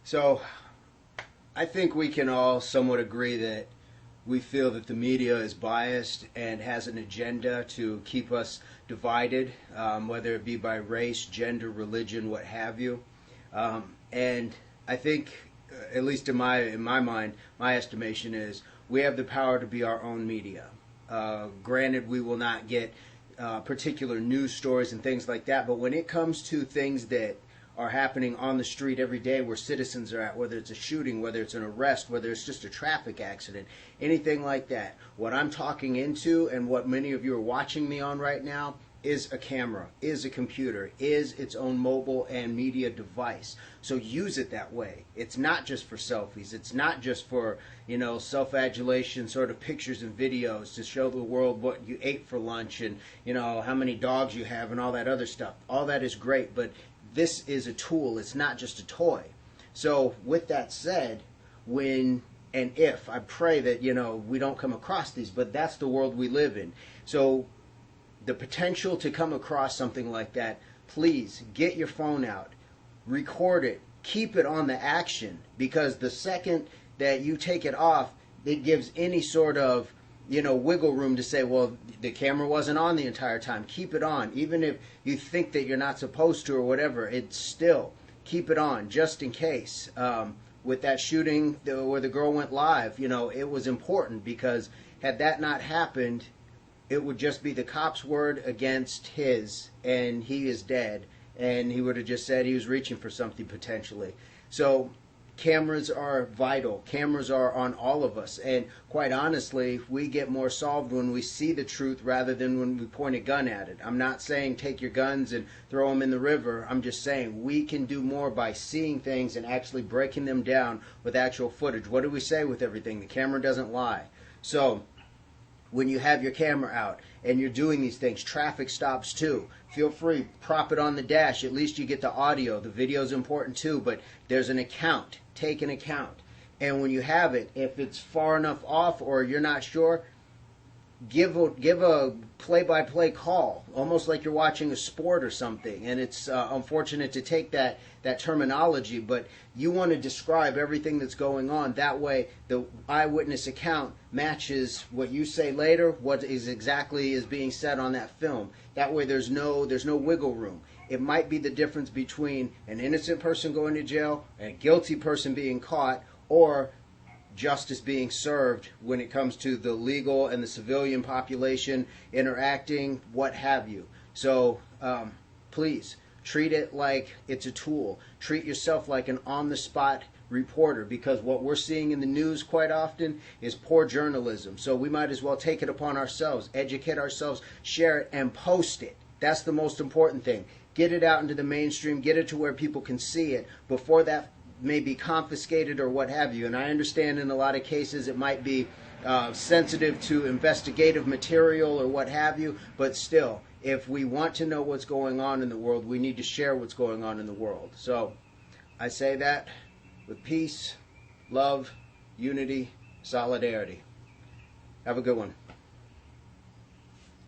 So I think we can all somewhat agree that we feel that the media is biased and has an agenda to keep us divided, whether it be by race, gender, religion, what have you. And I think, at least in my mind, my estimation is we have the power to be our own media. Granted, we will not get particular news stories and things like that, but when it comes to things that are happening on the street every day where citizens are at, whether it's a shooting, whether it's an arrest, whether it's just a traffic accident, anything like that. What I'm talking into and what many of you are watching me on right now is a camera, is a computer, is its own mobile and media device. So use it that way. It's not just for selfies. It's not just for, self-adulation sort of pictures and videos to show the world what you ate for lunch and, how many dogs you have and all that other stuff. All that is great, but this is a tool. It's not just a toy. So with that said, when and if, I pray that, we don't come across these, but that's the world we live in. So the potential to come across something like that, please get your phone out, record it, keep it on the action, because the second that you take it off, it gives any sort of wiggle room to say, well, the camera wasn't on the entire time. Keep it on. Even if you think that you're not supposed to or whatever, it's still, keep it on just in case. With that shooting where the girl went live, it was important because had that not happened, it would just be the cop's word against his, and he is dead. And he would have just said he was reaching for something potentially. So cameras are vital. Cameras are on all of us. And quite honestly, we get more solved when we see the truth rather than when we point a gun at it. I'm not saying take your guns and throw them in the river. I'm just saying we can do more by seeing things and actually breaking them down with actual footage. What do we say with everything? The camera doesn't lie. So when you have your camera out and you're doing these things, traffic stops too, feel free, prop it on the dash. At least you get the audio. The video is important too, but there's an account. Take an account. And when you have it, if it's far enough off or you're not sure, give a play-by-play call, almost like you're watching a sport or something. And it's unfortunate to take that terminology, but you want to describe everything that's going on. That way, the eyewitness account matches what you say later, what is exactly is being said on that film. That way, there's no wiggle room. It might be the difference between an innocent person going to jail and a guilty person being caught, or justice being served when it comes to the legal and the civilian population interacting, what have you. So please treat it like it's a tool. Treat yourself like an on-the-spot reporter, because what we're seeing in the news quite often is poor journalism. So we might as well take it upon ourselves, educate ourselves, share it, and post it. That's the most important thing. Get it out into the mainstream, get it to where people can see it before that may be confiscated or what have you. And I understand in a lot of cases it might be sensitive to investigative material or what have you, but still, if we want to know what's going on in the world, we need to share what's going on in the world. So I say that with peace, love, unity, solidarity. Have a good one.